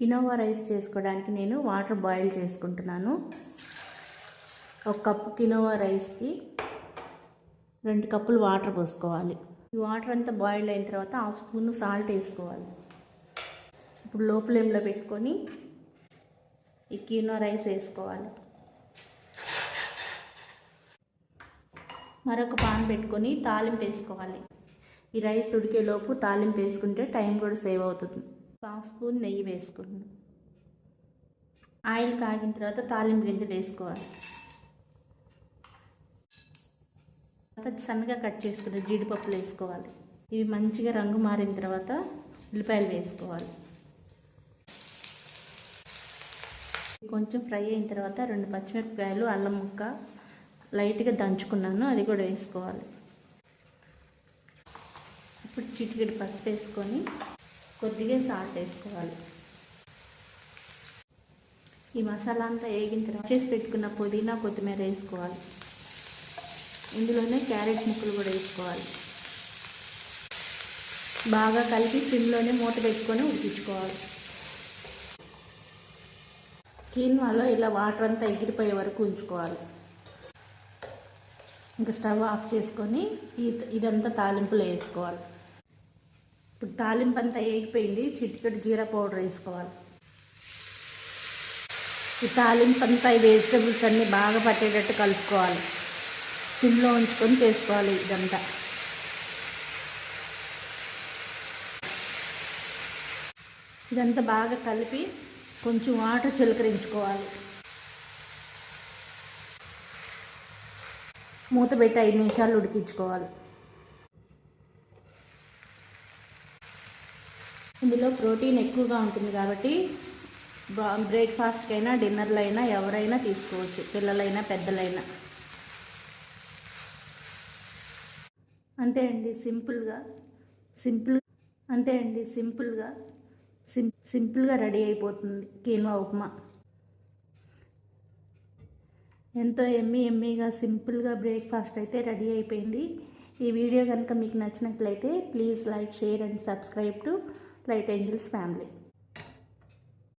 Quinoa rice చేసుకోవడానికి నేను water boil చేసుకుంటున్నాను. ఒక కప్పు కినోవా రైస్కి 2 కప్పులు వాటర్ పోసుకోవాలి. ఈ వాటర్ అంతా బాయిల్ అయిన తర్వాత 1/2 స్పూన్ సాల్ట్ వేసుకోవాలి. ఇప్పుడు లో ఫ్లేమ్లో పెట్టుకొని ఈ కినోవా రైస్ వేసుకోవాలి. మరొక పాన్ పెట్టుకొని తాలింపు వేసుకోవాలి. ఈ రైస్ ఉడికేలోపు తాలింపు వేసుకుంటే టైం కూడా సేవ్ అవుతుంది. 1/2 స్పూన్ నెయ్యి వేసుకుంటాం. ఆయిల్ కాగిన తర్వాత తాలింపు గింజలు వేసుకోవాలి. సన్నగా కట్ చేసుకున్న జీడిపప్పులు వేసుకోవాలి. ఇవి మంచిగా రంగు మారిన తర్వాత ఉల్లిపాయలు వేసుకోవాలి. కొంచెం ఫ్రై అయిన తర్వాత 2 పచ్చిమిరపకాయలు, అల్లం ముక్క లైట్గా దంచుకున్నాను, అది కూడా వేసుకోవాలి. ఇప్పుడు చిటికెడు పసుపు వేసుకొని కొద్దిగా సాల్ట్ వేసుకోవాలి. ఈ మసాలా అంతా వేగిన తర్వాత చేసి పెట్టుకున్న పుదీనా, కొత్తిమీర వేసుకోవాలి. ఇందులోనే క్యారెట్ ముక్కలు కూడా వేసుకోవాలి. బాగా కలిపి సిమ్లోనే మూత పెట్టుకొని ఉడికించుకోవాలి. కీన్వాలో ఇలా వాటర్ అంతా ఎగిరిపోయే వరకు ఉంచుకోవాలి. ఇంకా స్టవ్ ఆఫ్ చేసుకొని ఇదంతా తాలింపులో వేసుకోవాలి. ఇప్పుడు తాలింపు అంతా వేగిపోయింది. చిటికెడు జీరా పౌడర్ వేసుకోవాలి. ఈ తాలింపు అంతా ఈ వెజిటబుల్స్ అన్నీ బాగా పట్టేటట్టు కలుపుకోవాలి. సిమ్లో ఉంచుకొని చేసుకోవాలి. ఇదంతా బాగా కలిపి కొంచెం వాటర్ చిలకరించుకోవాలి. మూత పెట్టి 5 నిమిషాలు ఉడికించుకోవాలి. ఇందులో ప్రోటీన్ ఎక్కువగా ఉంటుంది కాబట్టి బ్రేక్ఫాస్ట్కైనా డిన్నర్లో అయినా ఎవరైనా తీసుకోవచ్చు, పిల్లలైనా పెద్దలైనా. అంతే అండి, సింపుల్గా రెడీ అయిపోతుంది కీన్వా ఉప్మా. ఎంతో ఎమ్మీగా సింపుల్గా బ్రేక్ఫాస్ట్ అయితే రెడీ అయిపోయింది. ఈ వీడియో కనుక మీకు నచ్చినట్లయితే please like, share and subscribe to light angels family.